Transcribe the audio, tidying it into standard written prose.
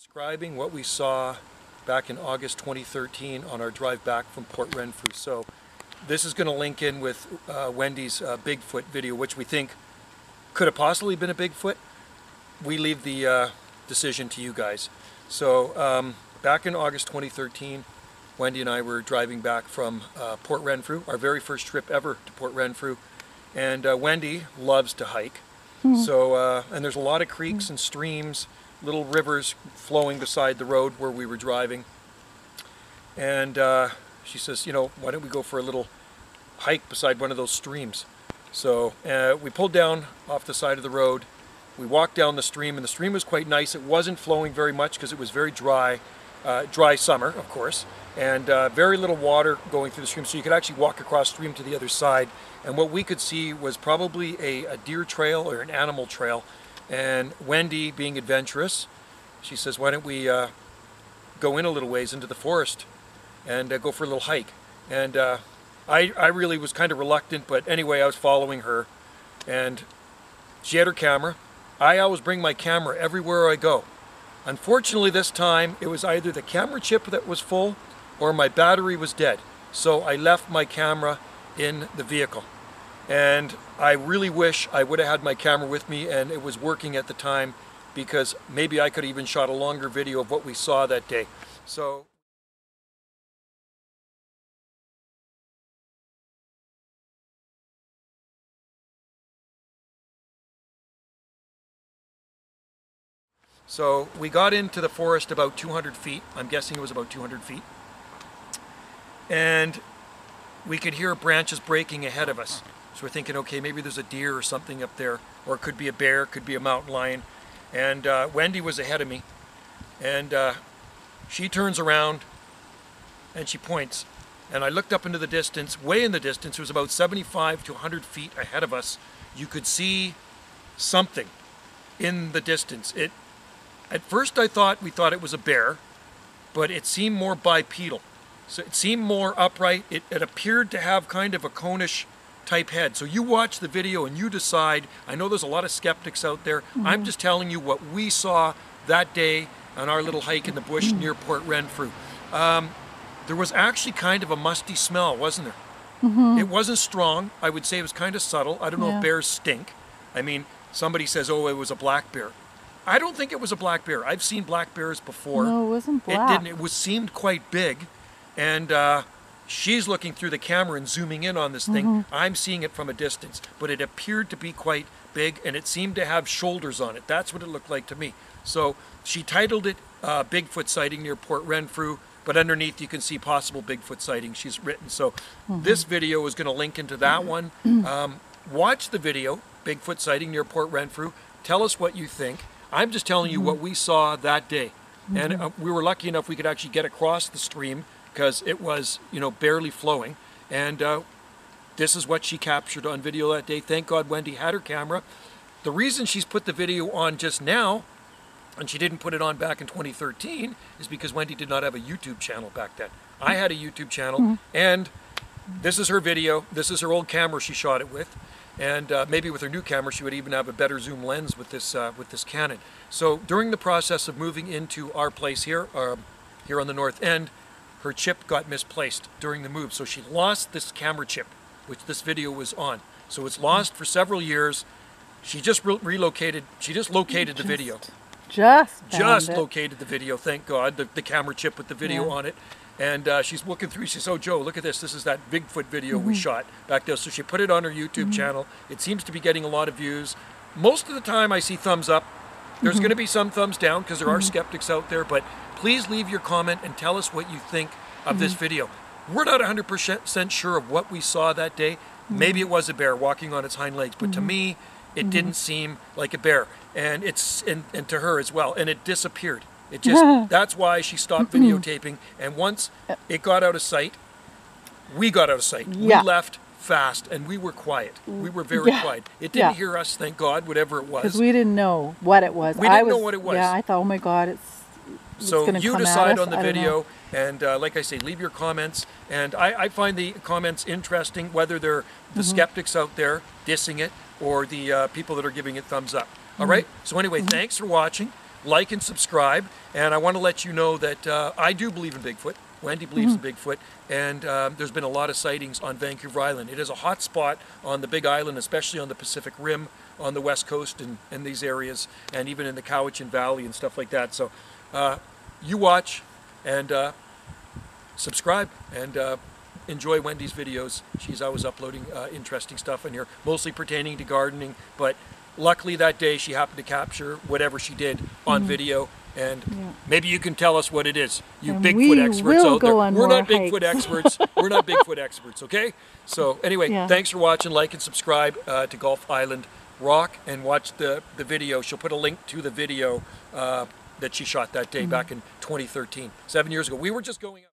Describing what we saw back in August 2013 on our drive back from Port Renfrew. So this is going to link in with Wendy's Bigfoot video, which we think could have possibly been a Bigfoot. We leave the decision to you guys. So back in August 2013, Wendy and I were driving back from Port Renfrew, our very first trip ever to Port Renfrew. And Wendy loves to hike. So, and there's a lot of creeks and streams, little rivers flowing beside the road where we were driving. And she says, you know, why don't we go for a little hike beside one of those streams? So we pulled down off the side of the road. We walked down the stream, and the stream was quite nice. It wasn't flowing very much because it was very dry, dry summer, of course, and very little water going through the stream, so you could actually walk across stream to the other side. And what we could see was probably a deer trail or an animal trail. And Wendy, being adventurous, she says, why don't we go in a little ways into the forest and go for a little hike? And I really was kind of reluctant, but anyway, I was following her. And she had her camera. I always bring my camera everywhere I go. Unfortunately, this time, it was either the camera chip that was full or my battery was dead. So I left my camera in the vehicle. And I really wish I would have had my camera with me and it was working at the time, because maybe I could have even shot a longer video of what we saw that day. So we got into the forest about 200 feet. I'm guessing it was about 200 feet. And we could hear branches breaking ahead of us. So we're thinking, okay, maybe there's a deer or something up there, or it could be a bear, it could be a mountain lion. And Wendy was ahead of me, and she turns around and she points. And I looked up into the distance, way in the distance. It was about 75 to 100 feet ahead of us. You could see something in the distance. At first we thought it was a bear, but it seemed more bipedal. So it seemed more upright. It appeared to have kind of a conish type head. So you watch the video and you decide. I know there's a lot of skeptics out there. I'm just telling you what we saw that day on our little hike in the bush near Port Renfrew. There was actually kind of a musty smell, wasn't there? It wasn't strong. I would say it was kind of subtle. I don't know if bears stink. I mean, somebody says, oh, it was a black bear. I don't think it was a black bear. I've seen black bears before. No, it wasn't black. It didn't. It seemed quite big. And she's looking through the camera and zooming in on this thing. I'm seeing it from a distance, but it appeared to be quite big, and it seemed to have shoulders on it. That's what it looked like to me. So she titled it Bigfoot Sighting near Port Renfrew, but underneath you can see possible Bigfoot sighting she's written. So this video is going to link into that one. Watch the video, Bigfoot Sighting near Port Renfrew. Tell us what you think. I'm just telling you what we saw that day. And we were lucky enough we could actually get across the stream, because it was, you know, barely flowing. And this is what she captured on video that day. Thank God Wendy had her camera. The reason she's put the video on just now, and she didn't put it on back in 2013, is because Wendy did not have a YouTube channel back then. I had a YouTube channel, and this is her video. This is her old camera she shot it with. And maybe with her new camera, she would even have a better zoom lens with this Canon. So during the process of moving into our place here, here on the north end, her chip got misplaced during the move. So she lost this camera chip, which this video was on. So it's lost for several years. She just relocated. She just located the video. Just located the video, thank God, the camera chip with the video on it. And she's looking through, she says, oh, Joe, look at this. This is that Bigfoot video we shot back there. So she put it on her YouTube channel. It seems to be getting a lot of views. Most of the time I see thumbs up. There's going to be some thumbs down because there are skeptics out there, but please leave your comment and tell us what you think of this video. We're not 100% sure of what we saw that day. Maybe it was a bear walking on its hind legs, but to me, it didn't seem like a bear. And and to her as well. And it disappeared. It just, that's why she stopped videotaping. And once it got out of sight, we got out of sight. We left fast, and we were quiet. We were very quiet. It didn't hear us, thank God, whatever it was. Because we didn't know what it was. We didn't know what it was. Yeah, I thought, oh my God, it's so gonna you come decide at us. on the video, and like I say, leave your comments. And I find the comments interesting, whether they're the skeptics out there dissing it or the people that are giving it thumbs up. All right? So anyway, thanks for watching. like and subscribe. And I want to let you know that I do believe in Bigfoot. Wendy believes in Bigfoot, and there's been a lot of sightings on Vancouver Island. It is a hot spot on the Big Island, especially on the Pacific Rim, on the West Coast and these areas, and even in the Cowichan Valley and stuff like that. So you watch and subscribe and enjoy Wendy's videos. She's always uploading interesting stuff in here, mostly pertaining to gardening, but luckily that day she happened to capture whatever she did on video. And maybe you can tell us what it is. You And Bigfoot experts out there. We're more not Bigfoot hikes. experts. We're not Bigfoot experts, okay? So anyway, thanks for watching. Like and subscribe to Gulf Island Rock and watch the video. She'll put a link to the video that she shot that day back in 2013, 7 years ago. We were just going up.